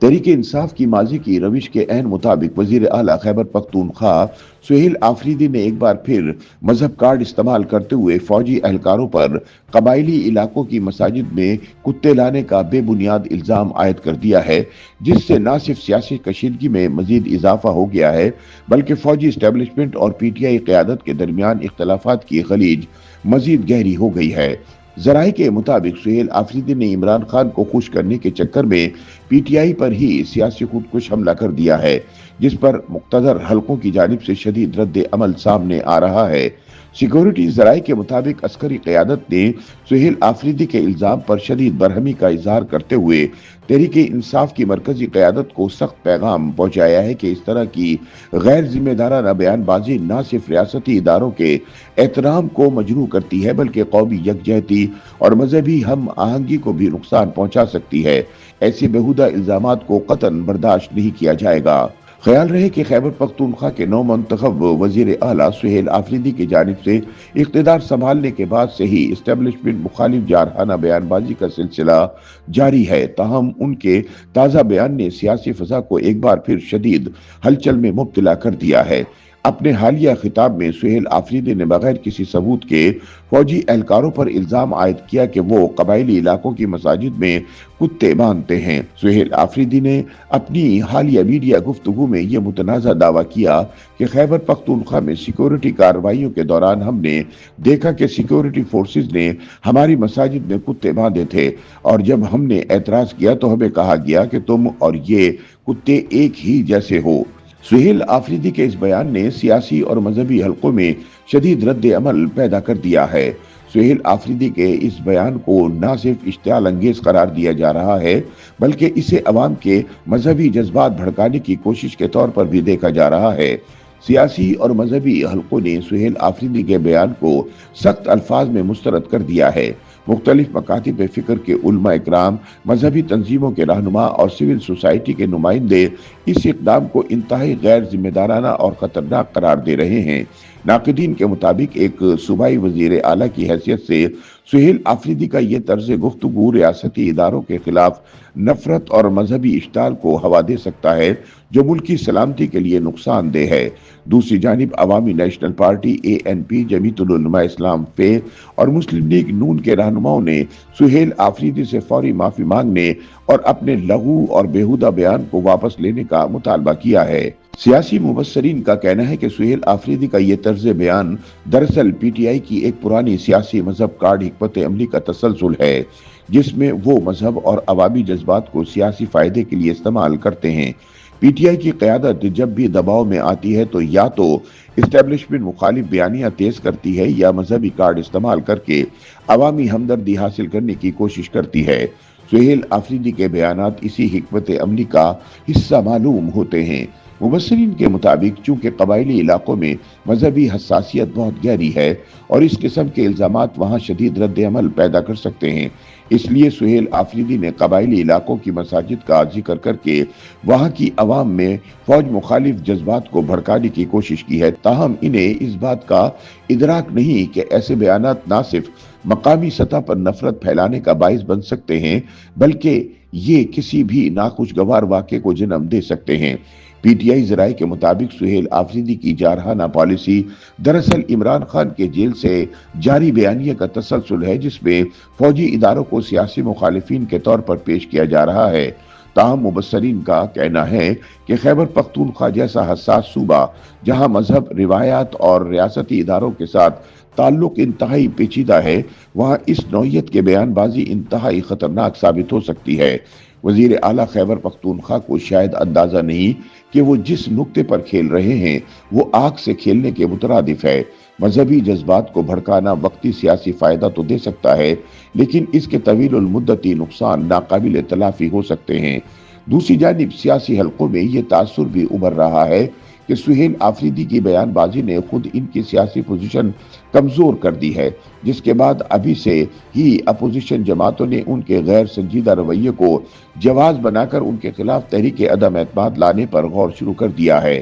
تحریک انصاف کی ماضی کی روش کے عین مطابق وزیر اعلیٰ خیبر پختونخوا سہیل آفریدی نے ایک بار پھر مذہب کارڈ استعمال کرتے ہوئے فوجی اہلکاروں پر قبائلی علاقوں کی مساجد میں کتے لانے کا بے بنیاد الزام عائد کر دیا ہے، جس سے نہ صرف سیاسی کشیدگی میں مزید اضافہ ہو گیا ہے بلکہ فوجی اسٹیبلشمنٹ اور پی ٹی آئی قیادت کے درمیان اختلافات کی خلیج مزید گہری ہو گئی ہے۔ ذرائع کے مطابق سہیل آفریدی نے عمران خان کو خوش کرنے کے چکر میں پی ٹی آئی پر ہی سیاسی خودکش حملہ کر دیا ہے، جس پر مقتدر حلقوں کی جانب سے شدید رد عمل سامنے آ رہا ہے۔ سیکورٹی ذرائع کے مطابق عسکری قیادت نے سہیل آفریدی کے الزام پر شدید برہمی کا اظہار کرتے ہوئے تحریک انصاف کی مرکزی قیادت کو سخت پیغام پہنچایا ہے کہ اس طرح کی غیر ذمہ دارانہ بیان بازی نہ صرف ریاستی اداروں کے احترام کو مجروح کرتی ہے بلکہ قومی یکجہتی اور مذہبی ہم آہنگی کو بھی نقصان پہنچا سکتی ہے۔ ایسے بیہودہ الزامات کو قطعاً برداشت نہیں کیا جائے گا۔ خیال رہے کہ خیبر پختونخوا کے نو منتخب وزیر اعلیٰ سہیل آفریدی کی جانب سے اقتدار سنبھالنے کے بعد سے ہی اسٹیبلشمنٹ مخالف جارحانہ بیان بازی کا سلسلہ جاری ہے، تاہم ان کے تازہ بیان نے سیاسی فضا کو ایک بار پھر شدید ہلچل میں مبتلا کر دیا ہے۔ اپنے حالیہ خطاب میں سہیل آفریدی نے بغیر کسی ثبوت کے فوجی اہلکاروں پر الزام عائد کیا کہ وہ قبائلی علاقوں کی مساجد میں کتے باندھتے ہیں۔ سہیل آفریدی نے اپنی حالیہ میڈیا گفتگو میں یہ متنازع دعویٰ کیا کہ خیبر پختونخوا میں سیکورٹی کارروائیوں کے دوران ہم نے دیکھا کہ سیکورٹی فورسز نے ہماری مساجد میں کتے باندھے تھے، اور جب ہم نے اعتراض کیا تو ہمیں کہا گیا کہ تم اور یہ کتے ایک ہی جیسے ہو۔ سہیل آفریدی کے اس بیان نے سیاسی اور مذہبی حلقوں میں شدید رد عمل پیدا کر دیا ہے۔ سہیل آفریدی کے اس بیان کو نہ صرف اشتعال انگیز قرار دیا جا رہا ہے بلکہ اسے عوام کے مذہبی جذبات بھڑکانے کی کوشش کے طور پر بھی دیکھا جا رہا ہے۔ سیاسی اور مذہبی حلقوں نے سہیل آفریدی کے بیان کو سخت الفاظ میں مسترد کر دیا ہے۔ مختلف مکاتب فکر کے علماء اکرام، مذہبی تنظیموں کے رہنما اور سول سوسائٹی کے نمائندے اس اقدام کو انتہائی غیر ذمہ دارانہ اور خطرناک قرار دے رہے ہیں۔ ناقدین کے مطابق ایک صوبائی وزیر اعلیٰ کی حیثیت سے سہیل آفریدی کا یہ طرز گفتگو ریاستی اداروں کے خلاف نفرت اور مذہبی اشتعال کو ہوا دے سکتا ہے، جو ملکی سلامتی کے لیے نقصان دہ ہے۔ دوسری جانب عوامی نیشنل پارٹی ANP، جمیعت العلماء اسلام فے اور مسلم لیگ نون کے رہنماؤں نے سہیل آفریدی سے فوری معافی مانگنے اور اپنے لغو اور بیہودہ بیان کو واپس لینے کا مطالبہ کیا ہے۔ سیاسی مبصرین کا کہنا ہے کہ سہیل آفریدی کا یہ طرز بیان دراصل پی ٹی آئی کی ایک پرانی سیاسی مذہب کارڈ حکمت عملی کا تسلسل ہے، جس میں وہ مذہب اور عوامی جذبات کو سیاسی فائدے کے لیے استعمال کرتے ہیں۔ پی ٹی آئی کی قیادت جب بھی دباؤ میں آتی ہے تو یا تو اسٹیبلشمنٹ مخالف بیانیاں تیز کرتی ہے یا مذہبی کارڈ استعمال کر کے عوامی ہمدردی حاصل کرنے کی کوشش کرتی ہے۔ سہیل آفریدی کے بیانات اسی حکمت عملی کا حصہ معلوم ہوتے ہیں۔ مبصرین کے مطابق چونکہ قبائلی علاقوں میں مذہبی حساسیت بہت گہری ہے اور اس قسم کے الزامات وہاں شدید رد عمل پیدا کر سکتے ہیں، اس لیے سہیل آفریدی نے قبائلی علاقوں کی مساجد کا ذکر کر کے وہاں کی عوام میں فوج مخالف جذبات کو بھڑکانے کی کوشش کی ہے، تاہم انہیں اس بات کا ادراک نہیں کہ ایسے بیانات نہ صرف مقامی سطح پر نفرت پھیلانے کا باعث بن سکتے ہیں بلکہ یہ کسی بھی ناخوشگوار واقعے کو جنم دے سکتے ہیں۔ پی ٹی آئی ذرائع کے مطابق سہیل آفریدی کی جارحانہ پالیسی دراصل عمران خان کے جیل سے جاری بیانیے کا تسلسل ہے، جس میں فوجی اداروں کو سیاسی مخالفین کے طور پر پیش کیا جا رہا ہے۔ تاہم مبصرین کا کہنا ہے کہ خیبر پختونخوا جیسا حساس صوبہ جہاں مذہب، روایات اور ریاستی اداروں کے ساتھ تعلق انتہائی پیچیدہ ہے، وہاں اس نوعیت کے بیان بازی انتہائی خطرناک ثابت ہو سکتی ہے۔ وزیر اعلیٰ خیبر پختونخوا کو شاید اندازہ نہیں کہ وہ جس نقطے پر کھیل رہے ہیں وہ آگ سے کھیلنے کے مترادف ہے۔ مذہبی جذبات کو بھڑکانا وقتی سیاسی فائدہ تو دے سکتا ہے، لیکن اس کے طویل المدتی نقصان ناقابل تلافی ہو سکتے ہیں۔ دوسری جانب سیاسی حلقوں میں یہ تاثر بھی ابھر رہا ہے کہ سہیل آفریدی کی بیان بازی نے خود ان کی سیاسی پوزیشن کمزور کر دی ہے، جس کے بعد ابھی سے ہی اپوزیشن جماعتوں نے ان کے غیر سنجیدہ رویے کو جواز بنا کر ان کے خلاف تحریک عدم اعتماد لانے پر غور شروع کر دیا ہے۔